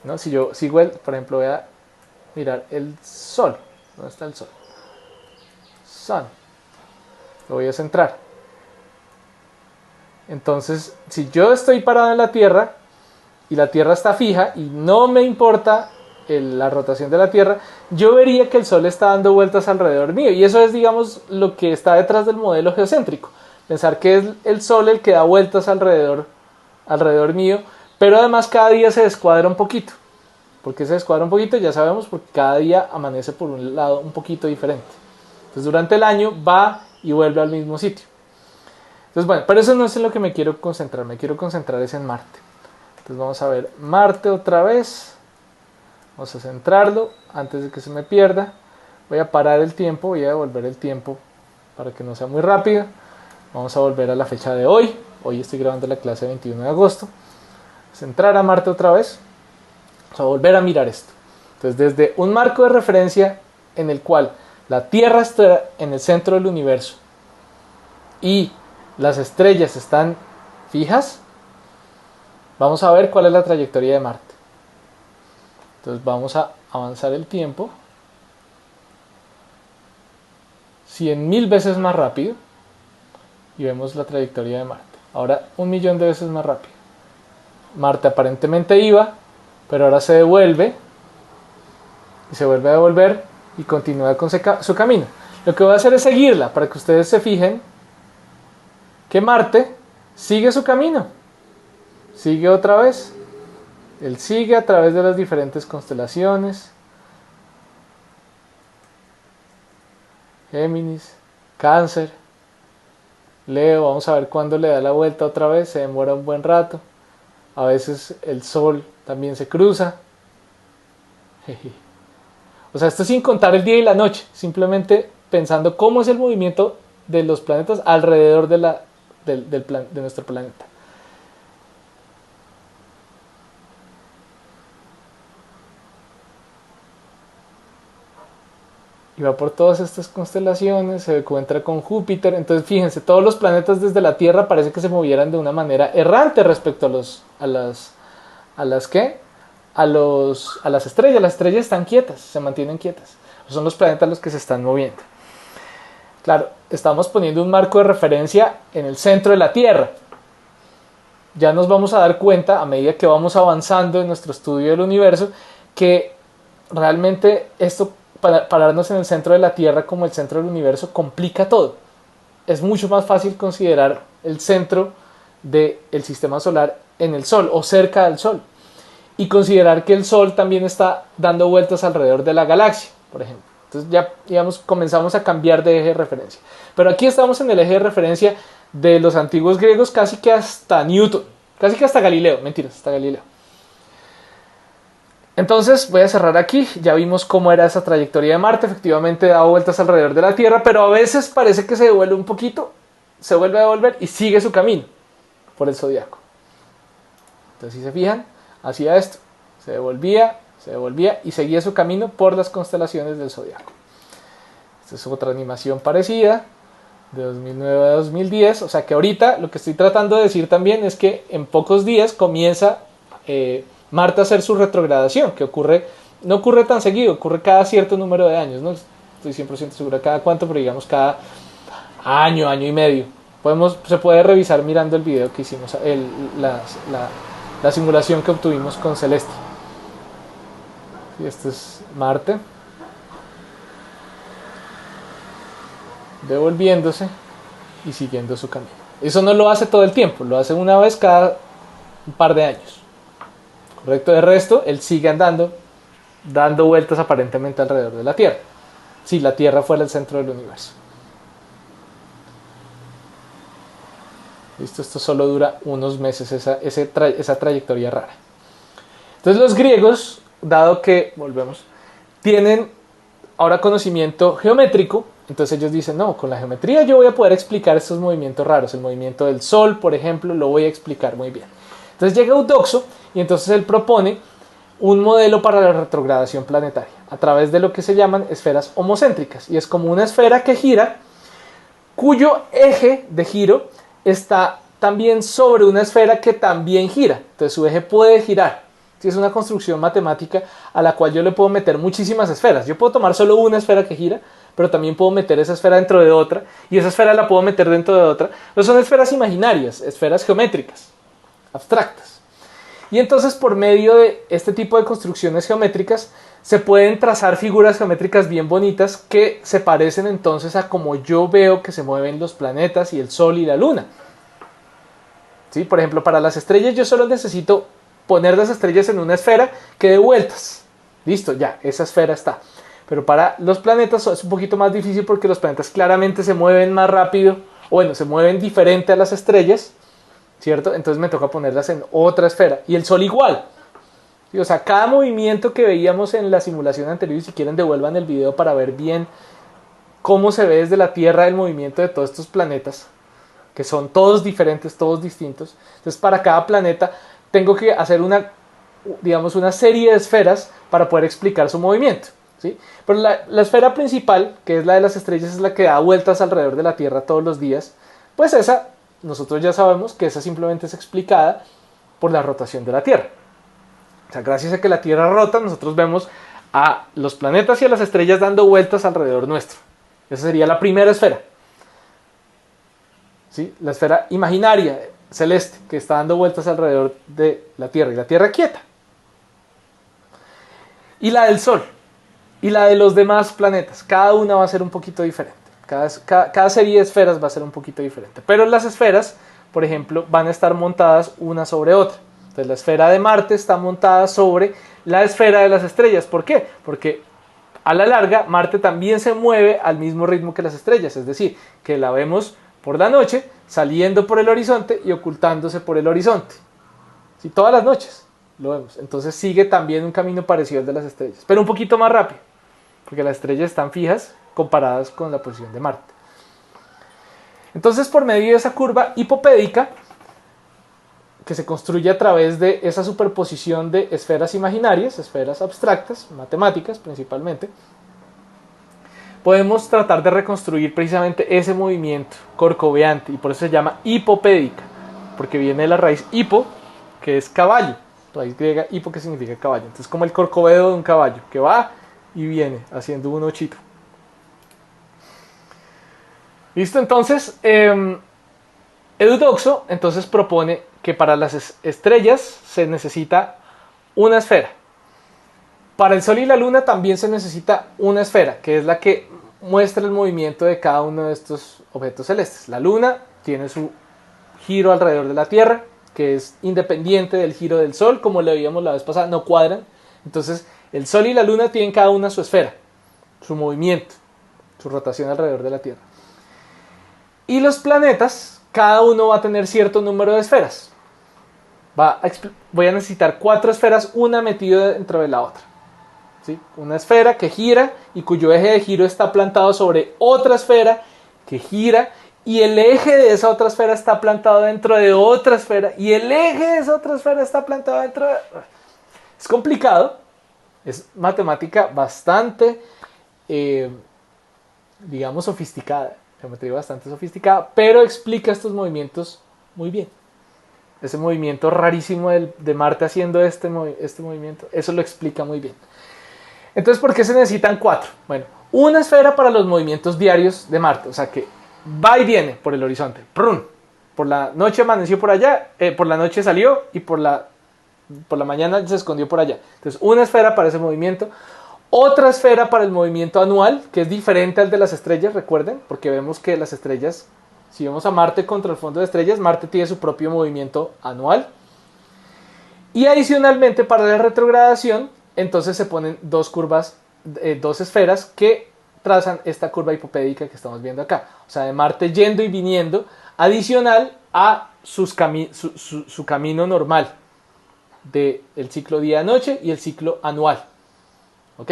¿No? Si yo sigo por ejemplo, voy a mirar el Sol. ¿Dónde está el Sol? Sun. Lo voy a centrar. Entonces, si yo estoy parado en la Tierra y la Tierra está fija y no me importa la rotación de la Tierra, yo vería que el Sol está dando vueltas alrededor mío. Y eso es, digamos, lo que está detrás del modelo geocéntrico. Pensar que es el Sol el que da vueltas alrededor mío, pero además cada día se descuadra un poquito. ¿Por qué se descuadra un poquito? Ya sabemos, porque cada día amanece por un lado un poquito diferente. Entonces durante el año va y vuelve al mismo sitio. Entonces bueno, pero eso no es en lo que me quiero concentrar. Me quiero concentrar es en Marte. Entonces vamos a ver Marte otra vez. Vamos a centrarlo antes de que se me pierda. Voy a parar el tiempo, voy a devolver el tiempo para que no sea muy rápido. Vamos a volver a la fecha de hoy. Hoy estoy grabando la clase 21 de agosto. Centrar a Marte otra vez. Vamos a volver a mirar esto. Entonces, desde un marco de referencia en el cual la Tierra está en el centro del universo y las estrellas están fijas, vamos a ver cuál es la trayectoria de Marte. Entonces vamos a avanzar el tiempo 100.000 veces más rápido y vemos la trayectoria de Marte. Ahora 1.000.000 de veces más rápido. Marte aparentemente iba, pero ahora se devuelve y se vuelve a devolver y continúa con su camino. Lo que voy a hacer es seguirla para que ustedes se fijen que Marte sigue su camino. Sigue otra vez. Él sigue a través de las diferentes constelaciones. Géminis, Cáncer, Leo. Vamos a ver cuándo le da la vuelta otra vez. Se demora un buen rato. A veces el Sol también se cruza. O sea, esto sin contar el día y la noche, simplemente pensando cómo es el movimiento de los planetas alrededor de nuestro planeta. Y va por todas estas constelaciones, se encuentra con Júpiter. Entonces fíjense, todos los planetas desde la Tierra parece que se movieran de una manera errante respecto ¿qué? A las estrellas. Las estrellas están quietas, se mantienen quietas. Son los planetas los que se están moviendo. Claro, estamos poniendo un marco de referencia en el centro de la Tierra. Ya nos vamos a dar cuenta, a medida que vamos avanzando en nuestro estudio del universo, que realmente esto, pararnos en el centro de la Tierra como el centro del universo, complica todo. Es mucho más fácil considerar el centro del sistema solar en el Sol o cerca del Sol. Y considerar que el Sol también está dando vueltas alrededor de la galaxia, por ejemplo. Entonces ya, digamos, comenzamos a cambiar de eje de referencia. Pero aquí estamos en el eje de referencia de los antiguos griegos, casi que hasta Newton, casi que hasta Galileo, mentiras, hasta Galileo. Entonces voy a cerrar aquí. Ya vimos cómo era esa trayectoria de Marte. Efectivamente da vueltas alrededor de la Tierra, pero a veces parece que se devuelve un poquito, se vuelve a devolver y sigue su camino por el zodiaco. Entonces, si se fijan, hacía esto, se devolvía y seguía su camino por las constelaciones del zodiaco. Esta es otra animación parecida de 2009 a 2010. O sea que ahorita lo que estoy tratando de decir también es que en pocos días comienza Marte a hacer su retrogradación, que no ocurre tan seguido, ocurre cada cierto número de años. No estoy 100% segura cada cuánto, pero digamos cada año, año y medio. Se puede revisar mirando el video que hicimos, la simulación que obtuvimos con Celeste. Y este es Marte devolviéndose y siguiendo su camino. Eso no lo hace todo el tiempo, lo hace una vez cada un par de años. Correcto, de resto, él sigue andando, dando vueltas aparentemente alrededor de la Tierra. Si la Tierra fuera el centro del universo. ¿Listo? Esto solo dura unos meses, esa trayectoria rara. Entonces los griegos, dado que, tienen ahora conocimiento geométrico, entonces ellos dicen, no, con la geometría yo voy a poder explicar estos movimientos raros. El movimiento del Sol, por ejemplo, lo voy a explicar muy bien. Entonces llega Eudoxo y entonces él propone un modelo para la retrogradación planetaria a través de lo que se llaman esferas homocéntricas. Y es como una esfera que gira, cuyo eje de giro está también sobre una esfera que también gira. Entonces su eje puede girar. Es una construcción matemática a la cual yo le puedo meter muchísimas esferas. Yo puedo tomar solo una esfera que gira, pero también puedo meter esa esfera dentro de otra, y esa esfera la puedo meter dentro de otra. Pero son esferas imaginarias, esferas geométricas, abstractas. Y entonces por medio de este tipo de construcciones geométricas se pueden trazar figuras geométricas bien bonitas que se parecen entonces a como yo veo que se mueven los planetas y el Sol y la Luna. ¿Sí? Por ejemplo, para las estrellas yo solo necesito poner las estrellas en una esfera que dé vueltas. Listo, ya, esa esfera está. Pero para los planetas es un poquito más difícil porque los planetas claramente se mueven más rápido, o bueno, se mueven diferente a las estrellas, ¿cierto? Entonces me toca ponerlas en otra esfera. Y el Sol igual. ¿Sí? O sea, cada movimiento que veíamos en la simulación anterior, y si quieren devuelvan el video para ver bien cómo se ve desde la Tierra el movimiento de todos estos planetas, que son todos diferentes, todos distintos. Entonces para cada planeta tengo que hacer una serie de esferas para poder explicar su movimiento, ¿sí? Pero la esfera principal, que es la de las estrellas, es la que da vueltas alrededor de la Tierra todos los días. Pues esa, nosotros ya sabemos que esa simplemente es explicada por la rotación de la Tierra. O sea, gracias a que la Tierra rota, nosotros vemos a los planetas y a las estrellas dando vueltas alrededor nuestro. Esa sería la primera esfera, ¿sí? La esfera imaginaria, celeste, que está dando vueltas alrededor de la Tierra, y la Tierra quieta. Y la del Sol, y la de los demás planetas, cada una va a ser un poquito diferente. Cada serie de esferas va a ser un poquito diferente. Pero las esferas, por ejemplo, van a estar montadas una sobre otra. Entonces la esfera de Marte está montada sobre la esfera de las estrellas. ¿Por qué? Porque a la larga Marte también se mueve al mismo ritmo que las estrellas. Es decir, que la vemos por la noche, saliendo por el horizonte y ocultándose por el horizonte. ¿Sí? Todas las noches lo vemos. Entonces sigue también un camino parecido al de las estrellas, pero un poquito más rápido. porque las estrellas están fijas comparadas con la posición de Marte. Entonces, por medio de esa curva hipopédica, que se construye a través de esa superposición de esferas imaginarias, esferas abstractas, matemáticas principalmente, podemos tratar de reconstruir precisamente ese movimiento corcoveante, y por eso se llama hipopédica, porque viene de la raíz hipo, que es caballo, raíz griega hipo, que significa caballo. Entonces, como el corcoveo de un caballo, que va y viene haciendo un ochito. ¿Listo? Entonces, Eudoxo entonces propone que para las estrellas se necesita una esfera. Para el Sol y la Luna también se necesita una esfera, que es la que muestra el movimiento de cada uno de estos objetos celestes. La Luna tiene su giro alrededor de la Tierra, que es independiente del giro del Sol, como lo veíamos la vez pasada, no cuadran. Entonces, el Sol y la Luna tienen cada una su esfera, su movimiento, su rotación alrededor de la Tierra. Y los planetas, cada uno va a tener cierto número de esferas. Voy a necesitar 4 esferas, una metida dentro de la otra. ¿Sí? Una esfera que gira y cuyo eje de giro está plantado sobre otra esfera que gira, y el eje de esa otra esfera está plantado dentro de otra esfera, y el eje de esa otra esfera está plantado dentro de... Es complicado, es matemática bastante, digamos, sofisticada, geometría bastante sofisticada, pero explica estos movimientos muy bien. Ese movimiento rarísimo de Marte haciendo este movimiento, eso lo explica muy bien. Entonces, ¿por qué se necesitan 4? Bueno, una esfera para los movimientos diarios de Marte, o sea que va y viene por el horizonte. ¡Prun! Por la noche amaneció por allá, por la noche salió y por la mañana se escondió por allá. Entonces, una esfera para ese movimiento. Otra esfera para el movimiento anual, que es diferente al de las estrellas, recuerden, porque vemos que las estrellas, si vemos a Marte contra el fondo de estrellas, Marte tiene su propio movimiento anual. Y adicionalmente, para la retrogradación, entonces se ponen 2 curvas, 2 esferas que trazan esta curva hipopédica que estamos viendo acá. O sea, de Marte yendo y viniendo, adicional a su camino normal del ciclo día-noche y el ciclo anual. ¿Ok?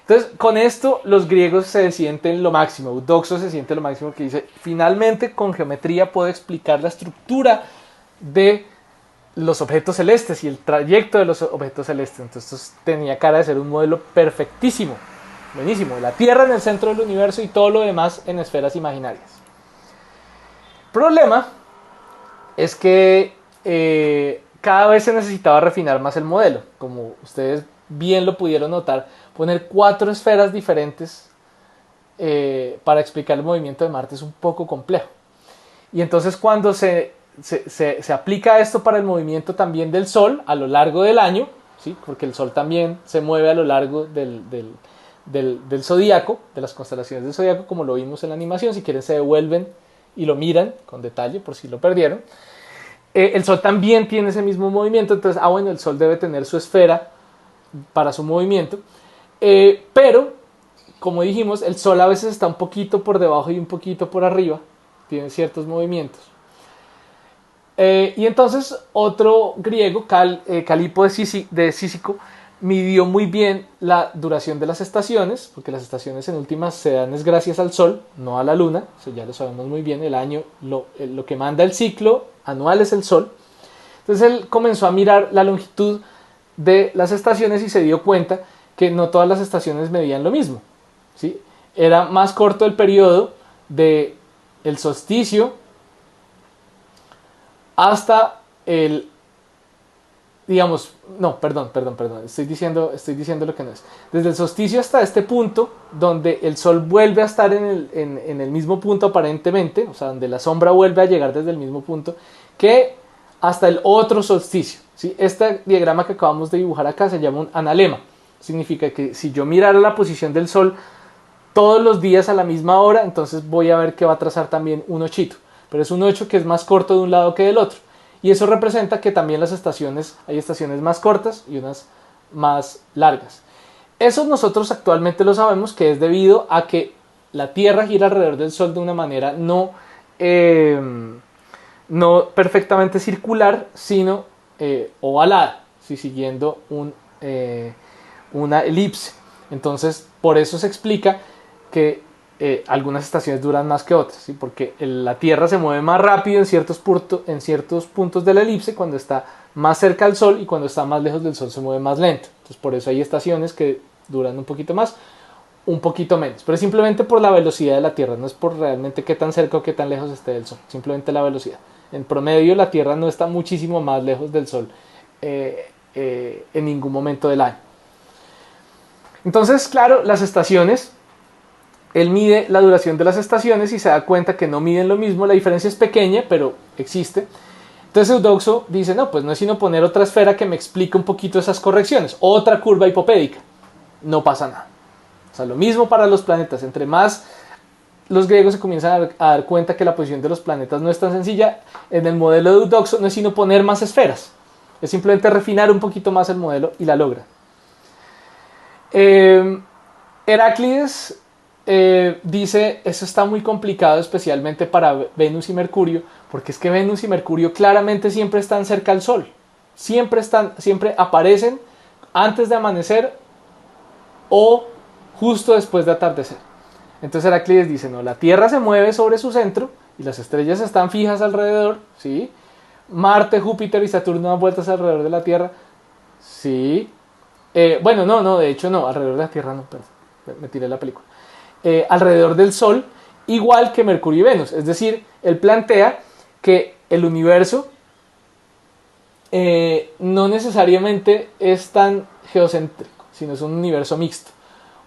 Entonces, con esto los griegos se sienten lo máximo. Eudoxo se siente lo máximo, que dice, finalmente con geometría puedo explicar la estructura de los objetos celestes y el trayecto de los objetos celestes. Entonces, esto tenía cara de ser un modelo perfectísimo, buenísimo. La Tierra en el centro del universo y todo lo demás en esferas imaginarias. El problema es que cada vez se necesitaba refinar más el modelo. Como ustedes bien lo pudieron notar, poner 4 esferas diferentes para explicar el movimiento de Marte es un poco complejo. Y entonces cuando se aplica esto para el movimiento también del Sol a lo largo del año, ¿sí? Porque el Sol también se mueve a lo largo del zodíaco, de las constelaciones del zodíaco, como lo vimos en la animación. Si quieren se devuelven y lo miran con detalle por si lo perdieron. El Sol también tiene ese mismo movimiento, entonces, bueno, el Sol debe tener su esfera para su movimiento, pero como dijimos, el Sol a veces está un poquito por debajo y un poquito por arriba, tiene ciertos movimientos. Y entonces otro griego, Calipo de Cícico, midió muy bien la duración de las estaciones, porque las estaciones en últimas se dan es gracias al Sol, no a la Luna, eso ya lo sabemos muy bien. El año, lo que manda el ciclo anual es el Sol. Entonces él comenzó a mirar la longitud de las estaciones y se dio cuenta que no todas las estaciones medían lo mismo, ¿sí? Era más corto el periodo del solsticio hasta el, digamos, no, perdón, estoy diciendo lo que no es. Desde el solsticio hasta este punto, donde el Sol vuelve a estar en el mismo punto aparentemente, o sea, donde la sombra vuelve a llegar desde el mismo punto, que hasta el otro solsticio, ¿sí? Este diagrama que acabamos de dibujar acá se llama un analema. Significa que si yo mirara la posición del Sol todos los días a la misma hora, entonces voy a ver que va a trazar también un ochito. Pero es un 8 que es más corto de un lado que del otro. Y eso representa que también hay estaciones más cortas y unas más largas. Eso nosotros actualmente lo sabemos, que es debido a que la Tierra gira alrededor del Sol de una manera no perfectamente circular, sino ovalada, ¿sí? Siguiendo una elipse. Entonces, por eso se explica que algunas estaciones duran más que otras, ¿sí? Porque la Tierra se mueve más rápido en ciertos puntos de la elipse cuando está más cerca al Sol, y cuando está más lejos del Sol se mueve más lento. Entonces, por eso hay estaciones que duran un poquito más, un poquito menos, pero es simplemente por la velocidad de la Tierra, no es por realmente qué tan cerca o qué tan lejos esté del Sol, simplemente la velocidad. En promedio la Tierra no está muchísimo más lejos del Sol en ningún momento del año. Entonces, claro, las estaciones, él mide la duración de las estaciones y se da cuenta que no miden lo mismo, la diferencia es pequeña, pero existe. Entonces Eudoxo dice, no, pues no es sino poner otra esfera que me explique un poquito esas correcciones, otra curva hipopédica, no pasa nada. O sea, lo mismo para los planetas, entre más los griegos se comienzan a dar cuenta que la posición de los planetas no es tan sencilla, en el modelo de Eudoxo no es sino poner más esferas, es simplemente refinar un poquito más el modelo y la logra. Heráclides dice, eso está muy complicado especialmente para Venus y Mercurio, porque es que Venus y Mercurio claramente siempre están cerca al Sol, siempre aparecen antes de amanecer o justo después de atardecer. Entonces Heráclides dice, no, la Tierra se mueve sobre su centro y las estrellas están fijas alrededor, ¿sí? Marte, Júpiter y Saturno dan vueltas alrededor de la Tierra, sí. Bueno, no, de hecho no, alrededor de la Tierra no, perdón, me tiré la película. Alrededor del Sol, igual que Mercurio y Venus. Es decir, él plantea que el universo no necesariamente es tan geocéntrico, sino es un universo mixto.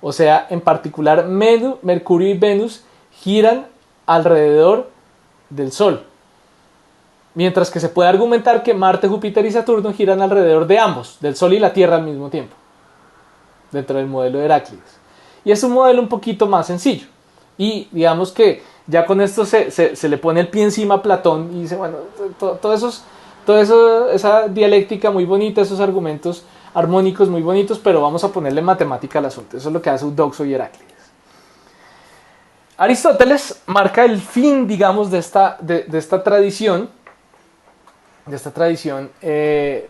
O sea, en particular Mercurio y Venus giran alrededor del Sol. Mientras que se puede argumentar que Marte, Júpiter y Saturno giran alrededor de ambos, del Sol y la Tierra al mismo tiempo, dentro del modelo de Heráclides. Y es un modelo un poquito más sencillo. Y digamos que ya con esto se le pone el pie encima a Platón y dice, bueno, esa dialéctica muy bonita, esos argumentos armónicos muy bonitos, pero vamos a ponerle matemática al asunto. Eso es lo que hace Eudoxo y Heráclides. Aristóteles marca el fin, digamos, de esta tradición,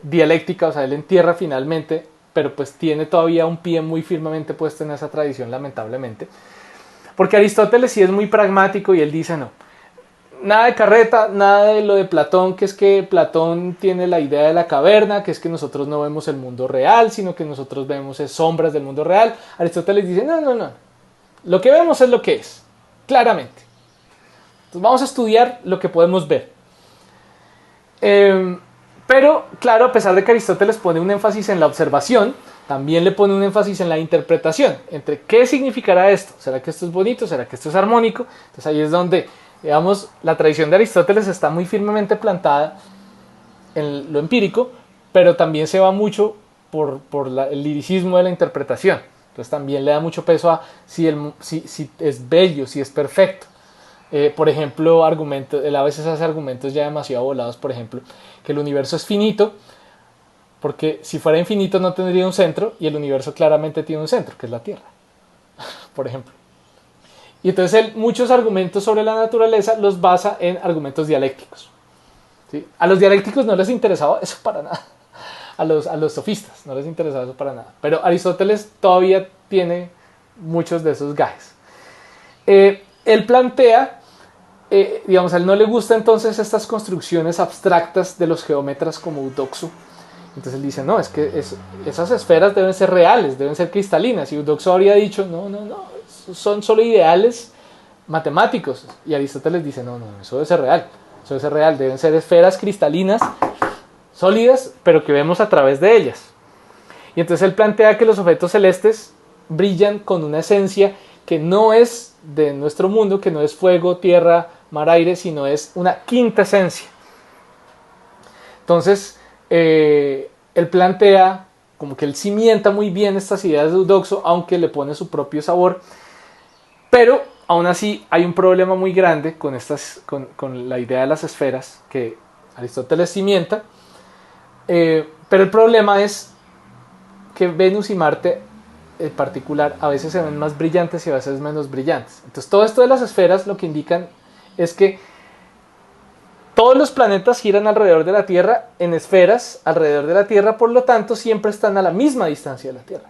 dialéctica, o sea, él entierra finalmente, pero pues tiene todavía un pie muy firmemente puesto en esa tradición, lamentablemente. Porque Aristóteles sí es muy pragmático y él dice, no, nada de carreta, nada de lo de Platón, que es que Platón tiene la idea de la caverna, que es que nosotros no vemos el mundo real, sino que nosotros vemos sombras del mundo real. Aristóteles dice, no, lo que vemos es lo que es, claramente. Entonces vamos a estudiar lo que podemos ver. Pero, claro, a pesar de que Aristóteles pone un énfasis en la observación, también le pone un énfasis en la interpretación, entre qué significará esto, ¿será que esto es bonito? ¿Será que esto es armónico? Entonces ahí es donde, digamos, la tradición de Aristóteles está muy firmemente plantada en lo empírico, pero también se va mucho por el liricismo de la interpretación. Entonces también le da mucho peso a si es bello, si es perfecto. Por ejemplo, él a veces hace argumentos ya demasiado volados, por ejemplo, que el universo es finito, porque si fuera infinito no tendría un centro, y el universo claramente tiene un centro, que es la Tierra, por ejemplo. Y entonces él muchos argumentos sobre la naturaleza los basa en argumentos dialécticos, ¿sí? A los dialécticos no les interesaba eso para nada, a los sofistas no les interesaba eso para nada, pero Aristóteles todavía tiene muchos de esos gajes. Él plantea, digamos, a él no le gusta entonces estas construcciones abstractas de los geómetras como Eudoxo. Entonces él dice, no, es que esas esferas deben ser reales, deben ser cristalinas. Y Eudoxo habría dicho, no, son solo ideales matemáticos. Y Aristóteles dice, no, eso debe ser real, deben ser esferas cristalinas, sólidas, pero que vemos a través de ellas. Y entonces él plantea que los objetos celestes brillan con una esencia que no es de nuestro mundo, que no es fuego, tierra, mar, aire, sino es una quinta esencia. Entonces, él plantea como que él cimienta muy bien estas ideas de Eudoxo, aunque le pone su propio sabor, pero aún así hay un problema muy grande con la idea de las esferas que Aristóteles cimienta, pero el problema es que Venus y Marte en particular a veces se ven más brillantes y a veces menos brillantes. Entonces todo esto de las esferas lo que indican es que todos los planetas giran alrededor de la Tierra en esferas alrededor de la Tierra, por lo tanto siempre están a la misma distancia de la Tierra.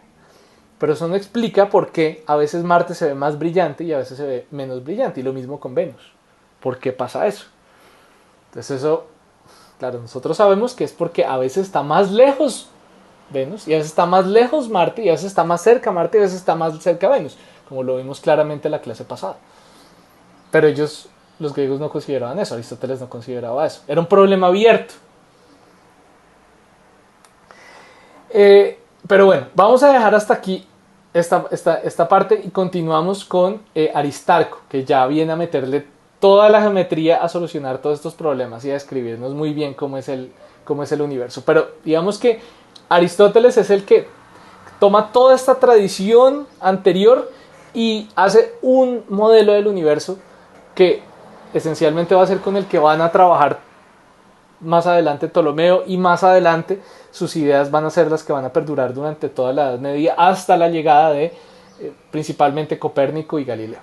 pero eso no explica por qué a veces Marte se ve más brillante y a veces se ve menos brillante, y lo mismo con Venus. ¿Por qué pasa eso? Entonces eso, claro, nosotros sabemos que es porque a veces está más lejos Venus, y a veces está más lejos Marte, y a veces está más cerca Marte, y a veces está más cerca Venus, como lo vimos claramente en la clase pasada. Pero ellos, los griegos, no consideraban eso, Aristóteles no consideraba eso. Era un problema abierto. Pero bueno, vamos a dejar hasta aquí esta parte y continuamos con Aristarco, que ya viene a meterle toda la geometría a solucionar todos estos problemas y a describirnos muy bien cómo es el universo. Pero digamos que Aristóteles es el que toma toda esta tradición anterior y hace un modelo del universo que esencialmente va a ser con el que van a trabajar más adelante Ptolomeo, y más adelante sus ideas van a ser las que van a perdurar durante toda la Edad Media hasta la llegada de principalmente Copérnico y Galileo.